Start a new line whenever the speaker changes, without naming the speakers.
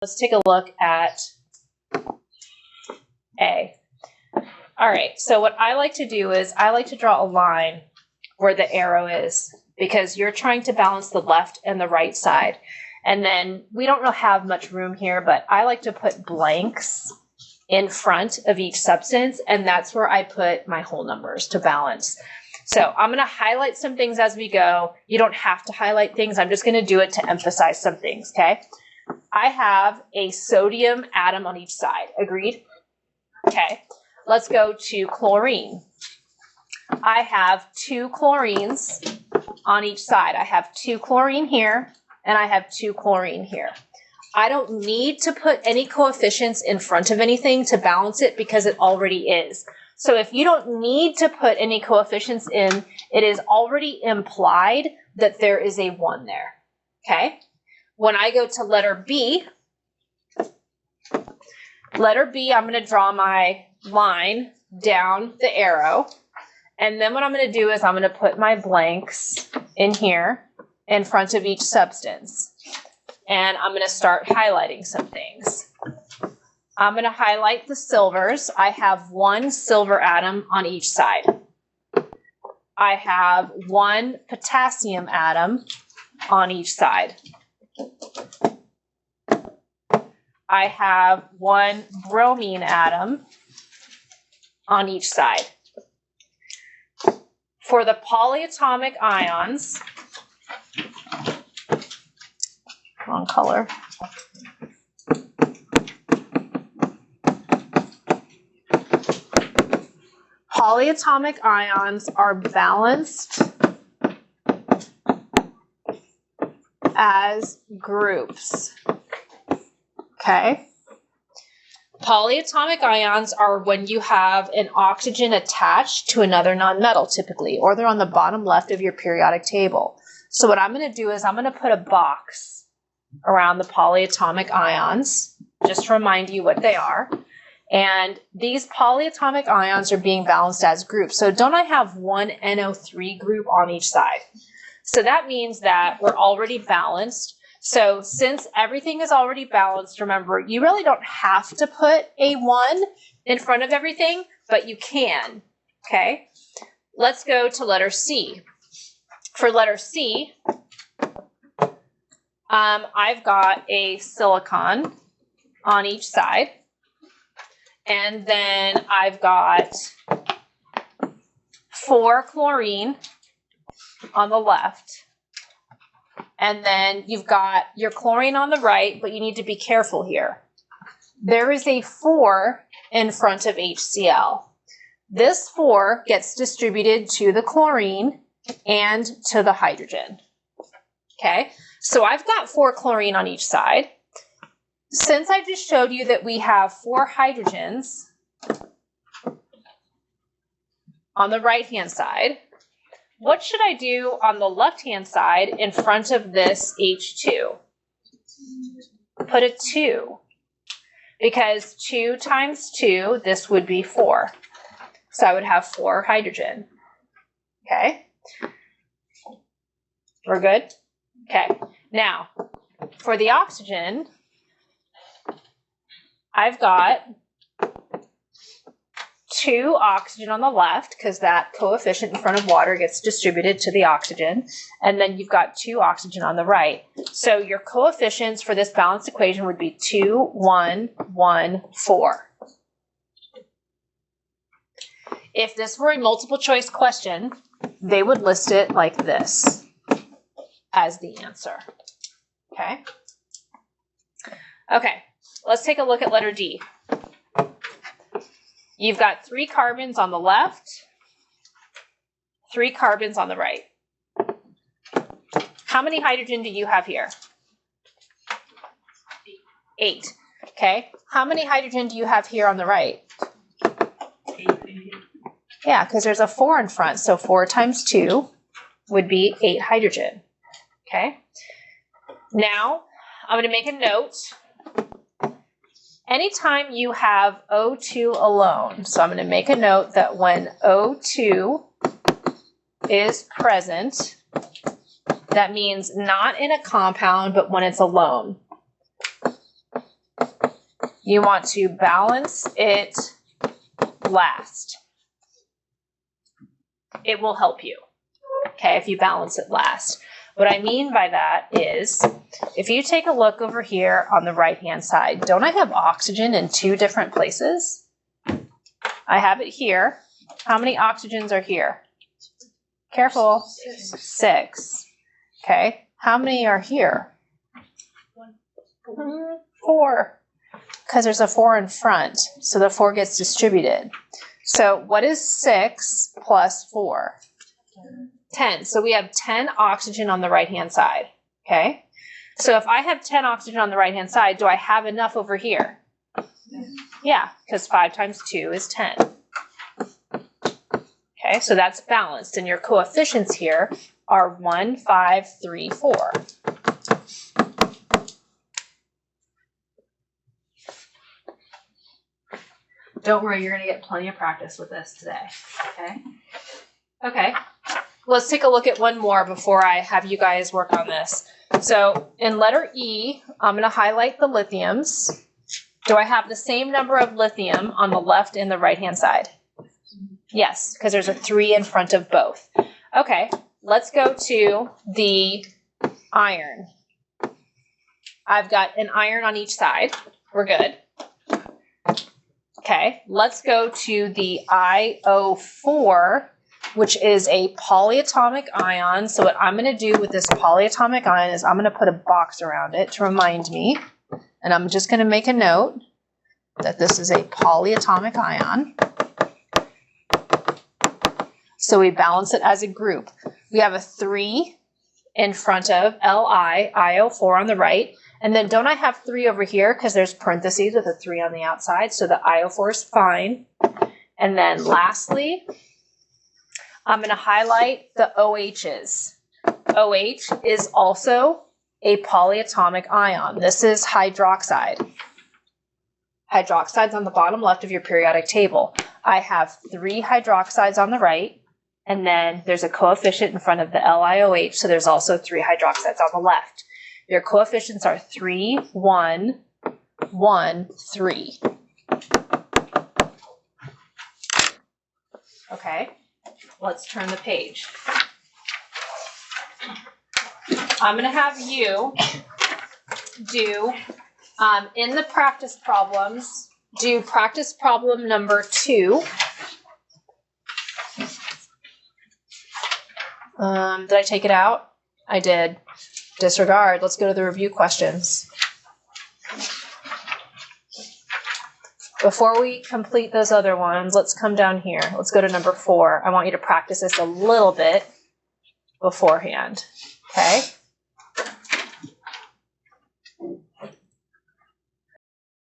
Let's take a look at A. All right, so what I like to do is I like to draw a line where the arrow is because you're trying to balance the left and the right side. And then we don't really have much room here, but I like to put blanks in front of each substance, and that's where I put my whole numbers to balance. So I'm going to highlight some things as we go. You don't have to highlight things. I'm just going to do it to emphasize some things, okay? I have a sodium atom on each side. Agreed? Okay. Let's go to chlorine. I have 2 chlorines on each side. I have 2 chlorine here, and I have 2 chlorine here. I don't need to put any coefficients in front of anything to balance it because it already is. So if you don't need to put any coefficients in, it is already implied that there is a 1 there, okay? When I go to letter B, I'm going to draw my line down the arrow. And then what I'm going to do is I'm going to put my blanks in here in front of each substance. And I'm going to start highlighting some things. I'm going to highlight the silvers. I have 1 silver atom on each side. I have 1 potassium atom on each side. I have 1 bromine atom on each side. For the polyatomic ions, wrong color. Polyatomic ions are balanced as groups. Okay. Polyatomic ions are when you have an oxygen attached to another nonmetal typically, or they're on the bottom left of your periodic table. So what I'm going to do is I'm going to put a box around the polyatomic ions, just to remind you what they are. And these polyatomic ions are being balanced as groups. So don't I have 1 NO3 group on each side? So that means that we're already balanced. So since everything is already balanced, remember, you really don't have to put a 1 in front of everything, but you can, okay? Let's go to letter C. For letter C, I've got a silicon on each side, and then I've got 4 chlorine on the left. And then you've got your chlorine on the right, but you need to be careful here. There is a 4 in front of HCl. This 4 gets distributed to the chlorine and to the hydrogen. Okay, so I've got 4 chlorine on each side. Since I just showed you that we have 4 hydrogens on the right-hand side, what should I do on the left-hand side in front of this H2? Put a 2, because 2 times 2, this would be 4. So I would have 4 hydrogen. Okay? We're good? Okay. Now, for the oxygen, I've got 2 oxygen on the left, because that coefficient in front of water gets distributed to the oxygen, and then you've got 2 oxygen on the right. So your coefficients for this balanced equation would be 2, 1, 1, 4. If this were a multiple choice question, they would list it like this as the answer. Okay? Okay, let's take a look at letter D. You've got 3 carbons on the left, 3 carbons on the right. How many hydrogen do you have here? 8. Okay. How many hydrogen do you have here on the right?
8.
Yeah, because there's a 4 in front, so 4 times 2 would be 8 hydrogen. Okay. Now, I'm going to make a note. Anytime you have O2 alone, so I'm going to make a note that when O2 is present, that means not in a compound, but when it's alone. You want to balance it last. It will help you, okay, if you balance it last. What I mean by that is, if you take a look over here on the right-hand side, don't I have oxygen in 2 different places? I have it here. How many oxygens are here? Careful. 6. Okay. How many are here? 4. Because there's a 4 in front, so the 4 gets distributed. So what is 6 plus 4? 10. So we have 10 oxygen on the right-hand side. Okay. So if I have 10 oxygen on the right-hand side, do I have enough over here? Yeah, because 5 times 2 is 10. Okay, so that's balanced, and your coefficients here are 1, 5, 3, 4. Don't worry, you're going to get plenty of practice with this today. Okay? Okay. Let's take a look at one more before I have you guys work on this. So in letter E, I'm going to highlight the lithiums. Do I have the same number of lithium on the left and the right-hand side? Yes, because there's a 3 in front of both. Okay, let's go to the iron. I've got an iron on each side. We're good. Okay, let's go to the IO4, which is a polyatomic ion. So what I'm going to do with this polyatomic ion is I'm going to put a box around it to remind me. And I'm just going to make a note that this is a polyatomic ion. So we balance it as a group. We have a 3 in front of Li, IO4 on the right. And then don't I have 3 over here because there's parentheses with a 3 on the outside. So the IO4 is fine. And then lastly, I'm going to highlight the OHs. OH is also a polyatomic ion. This is hydroxide. Hydroxide's on the bottom left of your periodic table. I have 3 hydroxides on the right, and then there's a coefficient in front of the LiOH, so there's also 3 hydroxides on the left. Your coefficients are 3, 1, 1, 3. Okay, let's turn the page. I'm going to have you do, in the practice problems, do practice problem number 2. Did I take it out? I did. Disregard. Let's go to the review questions. Before we complete those other ones, let's come down here. Let's go to number 4. I want you to practice this a little bit beforehand. Okay?